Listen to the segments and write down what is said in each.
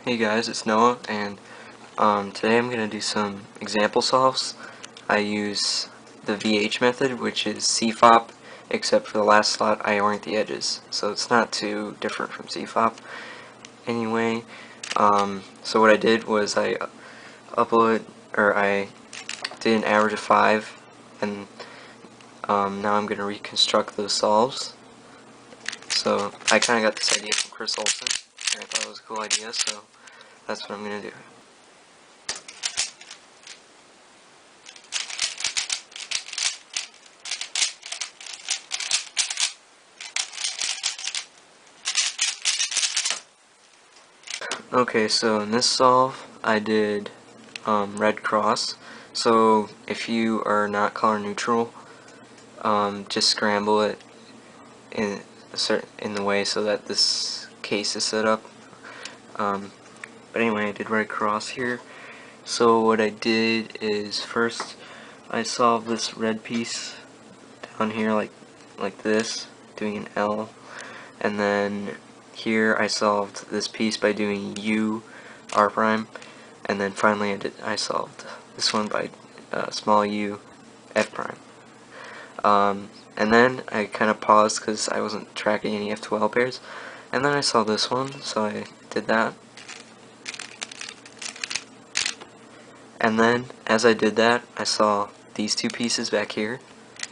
Hey guys, it's Noah, and today I'm going to do some example solves. I use the VH method, which is CFOP, except for the last slot I orient the edges, so it's not too different from CFOP. Anyway, so what I did was I did an average of 5, and now I'm going to reconstruct those solves. So I kind of got this idea from Chris Olsen, and I thought it was a cool idea, so that's what I'm going to do. Okay, so in this solve, I did red cross. So if you are not color neutral, just scramble it in the way so that this case is set up. But anyway, I did red cross here. So what I did is first I solved this red piece down here like this, doing an L, and then here I solved this piece by doing U R prime, and then finally I solved this one by small u F prime. And then I kind of paused because I wasn't tracking any F12 pairs, and then I saw this one, so I did that. And then as I did that, I saw these two pieces back here,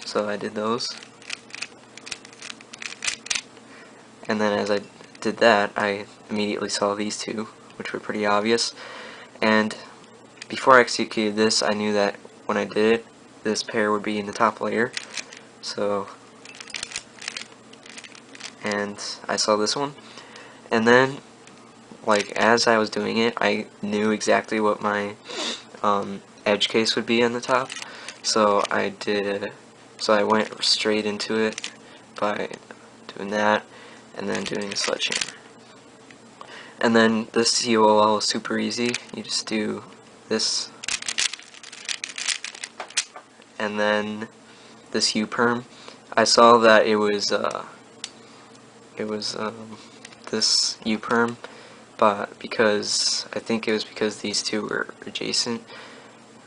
so I did those. And then as I did that, I immediately saw these two, which were pretty obvious. And before I executed this, I knew that when I did it, this pair would be in the top layer. So, and I saw this one. And then, like, as I was doing it, I knew exactly what my edge case would be on the top. So I went straight into it by doing that, and then doing a sledgehammer. And then this COL is super easy. You just do this, and then this U-perm. I saw that it was this U-perm, but I think it was because these two were adjacent.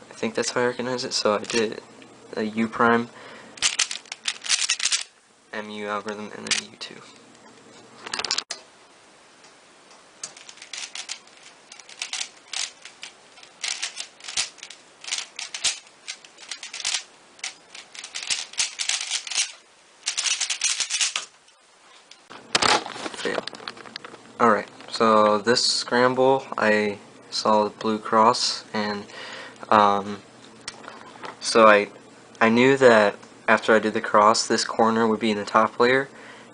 I think that's how I recognize it. So I did a U-prime, MU algorithm, and then U2. Fail. Alright, so this scramble, I saw the blue cross, and so I knew that after I did the cross, this corner would be in the top layer,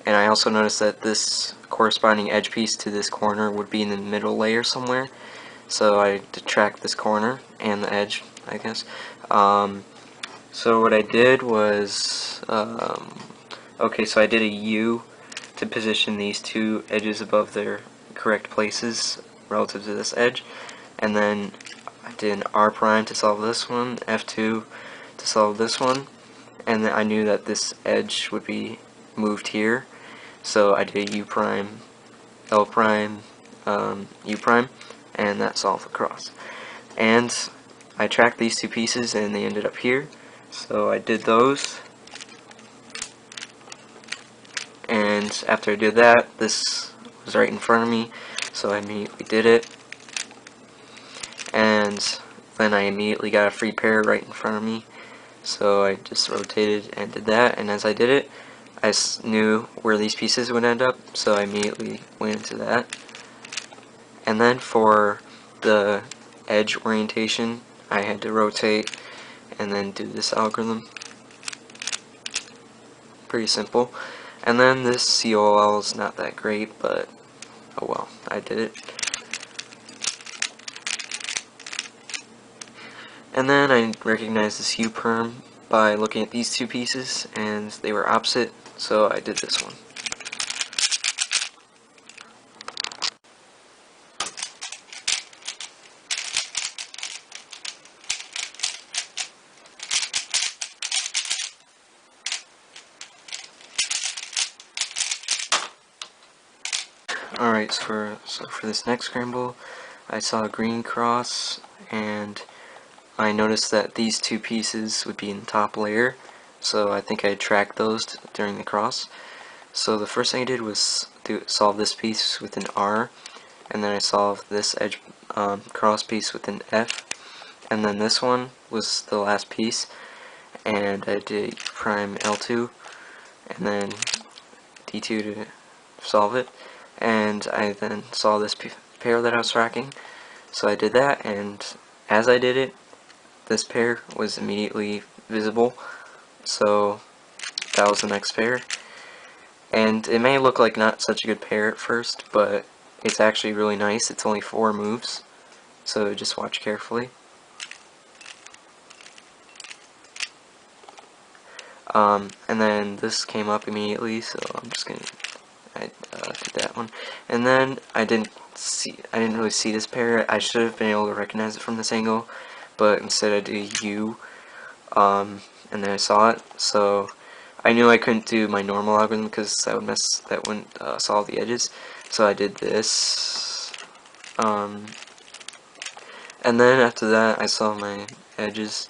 and I also noticed that this corresponding edge piece to this corner would be in the middle layer somewhere. So I detract this corner and the edge, I guess. So what I did was, okay, so I did a U to position these two edges above their correct places relative to this edge, and then I did an R prime to solve this one, F2 to solve this one, and then I knew that this edge would be moved here, so I did U prime, L prime, U prime, and that solved the cross. And I tracked these two pieces and they ended up here, so I did those, and after I did that, this was right in front of me, so I immediately did it, and then I immediately got a free pair right in front of me, so I just rotated and did that, and as I did it, I knew where these pieces would end up, so I immediately went into that. And then for the edge orientation, I had to rotate and then do this algorithm. Pretty simple. And then this COL is not that great, but oh well, I did it. And then I recognized this U-perm by looking at these two pieces, and they were opposite, so I did this one. Alright, so for this next scramble, I saw a green cross, and I noticed that these two pieces would be in the top layer, so I think I tracked those during the cross. So the first thing I did was solve this piece with an R, and then I solved this edge cross piece with an F, and then this one was the last piece, and I did prime L2, and then D2 to solve it, and I then saw this pair that I was tracking, so I did that, and as I did it, this pair was immediately visible, so that was the next pair. And it may look like not such a good pair at first, but it's actually really nice. It's only 4 moves, so just watch carefully. And then this came up immediately, so I'm just gonna do that one. And then I didn't really see this pair. I should have been able to recognize it from this angle, but instead I did U, and then I saw it. So I knew I couldn't do my normal algorithm because that wouldn't solve the edges. So I did this, and then after that I saw my edges,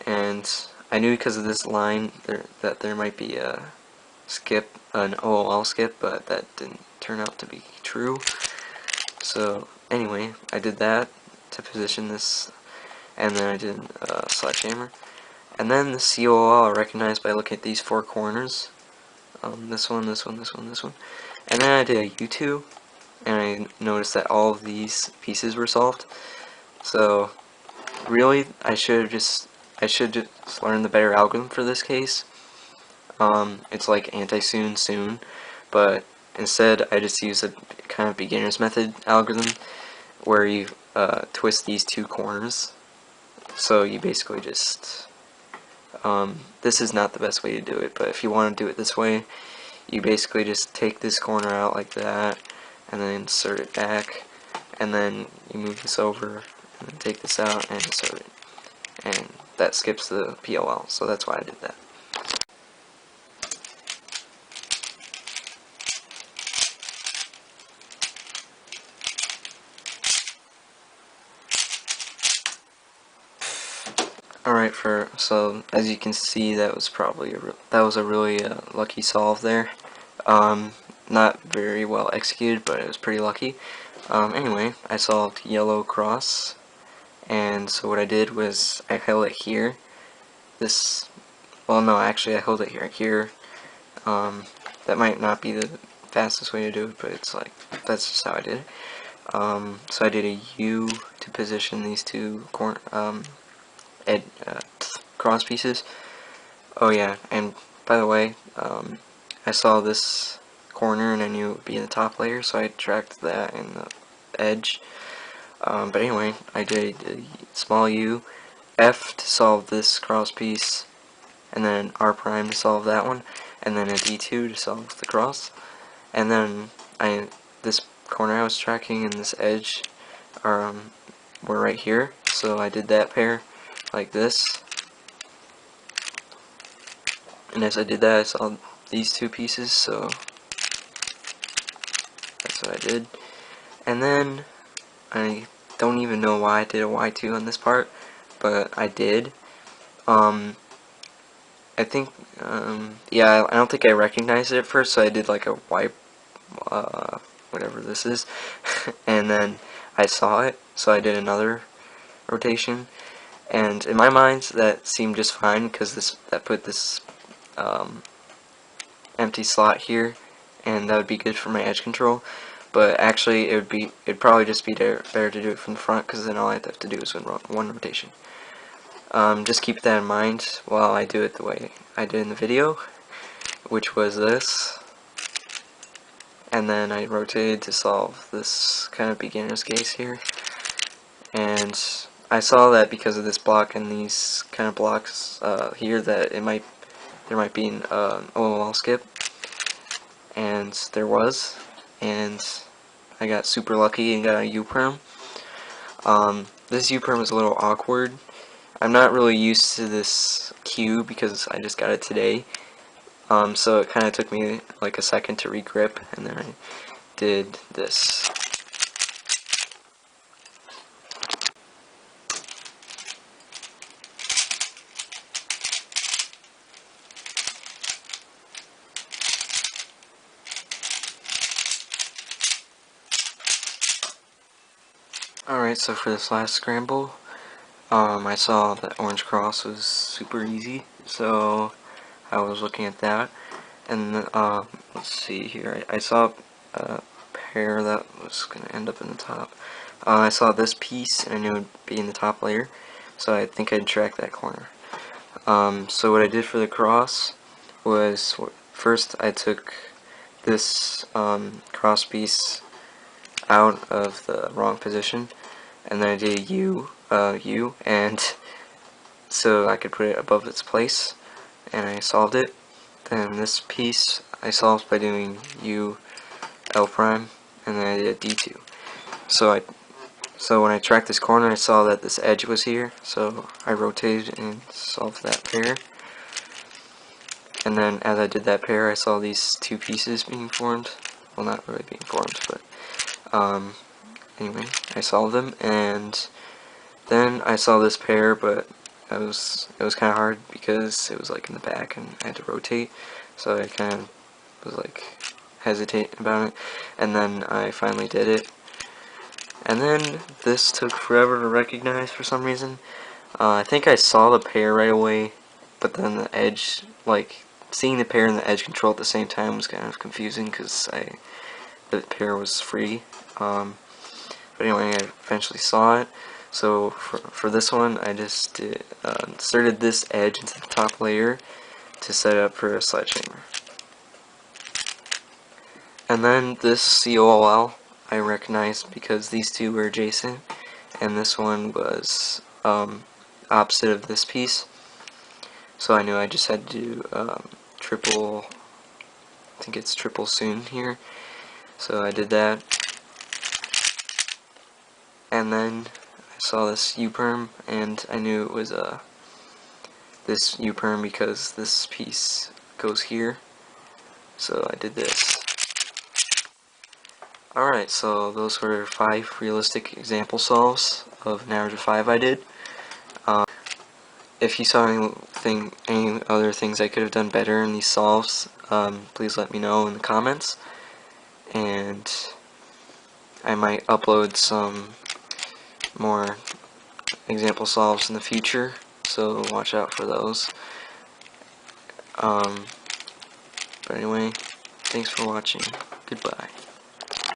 and I knew because of this line that there might be a skip, an OOL skip, but that didn't turn out to be true. So anyway, I did that to position this, and then I did sledgehammer. And then the COL I recognized by looking at these 4 corners. This one, this one, this one, this one. And then I did a U2, and I noticed that all of these pieces were solved. So really, I should just learn the better algorithm for this case. It's like anti-soon, but instead I just use a kind of beginner's method algorithm where you twist these 2 corners. So you basically just this is not the best way to do it, but if you want to do it this way, you basically just take this corner out like that, and then insert it back, and then you move this over, and then take this out and insert it. And that skips the POL, so that's why I did that. Alright, so as you can see, that was probably a really lucky solve there. Not very well executed, but it was pretty lucky. Anyway, I solved yellow cross, and so what I did was I held it here. Well, no, actually I held it here. That might not be the fastest way to do it, but that's just how I did it. So I did a U to position these 2 cross pieces. Oh yeah, and by the way, I saw this corner and I knew it would be in the top layer, so I tracked that in the edge. But anyway, I did a small U, F to solve this cross piece, and then R prime to solve that one, and then a D2 to solve the cross. And then this corner I was tracking and this edge were right here, so I did that pair like this. And as I did that, I saw these 2 pieces, so that's what I did. And then I don't even know why I did a Y2 on this part, but I did. I think, yeah, I don't think I recognized it at first, so I did like a Y, whatever this is, and then I saw it, so I did another rotation, and in my mind that seemed just fine because that put this empty slot here, and that would be good for my edge control. But actually, it'd probably just be better to do it from the front, because then all I have to do is one rotation. Just keep that in mind while I do it the way I did in the video, which was this. And then I rotated to solve this kind of beginner's case here. And I saw that because of this block and these kind of blocks here that there might be an OOL skip, and there was, and I got super lucky and got a U-perm. This U-perm is a little awkward. I'm not really used to this cue because I just got it today, so it kind of took me like a second to regrip, and then I did this. Alright, so for this last scramble, I saw that orange cross was super easy, so I was looking at that, and let's see here, I saw a pair that was going to end up in the top. I saw this piece, and I knew it would be in the top layer, so I think I'd track that corner. So what I did for the cross was, first I took this cross piece out of the wrong position, and then I did a U, and so I could put it above its place, and I solved it. Then this piece I solved by doing U, L prime, and then I did a D2. So when I tracked this corner, I saw that this edge was here, so I rotated and solved that pair. And then as I did that pair, I saw these two pieces being formed. Well, not really being formed, but anyway, I solved them, and then I saw this pair, but it was kind of hard because it was like in the back and I had to rotate, so I kind of was like hesitating about it, and then I finally did it. And then this took forever to recognize for some reason. I think I saw the pair right away, but then the edge, like seeing the pair and the edge control at the same time was kind of confusing because the pair was free. But anyway, I eventually saw it. So for this one, I just inserted this edge into the top layer to set it up for a sledgehammer. And then this COLL I recognized because these two were adjacent, and this one was opposite of this piece. So I knew I just had to do triple, I think it's triple soon here. So I did that. And then I saw this U-perm, and I knew it was this U-perm because this piece goes here. So I did this. Alright, so those were 5 realistic example solves of an average of 5 I did. If you saw any other things I could have done better in these solves, please let me know in the comments. And I might upload some more example solves in the future, so watch out for those. But anyway, thanks for watching. Goodbye.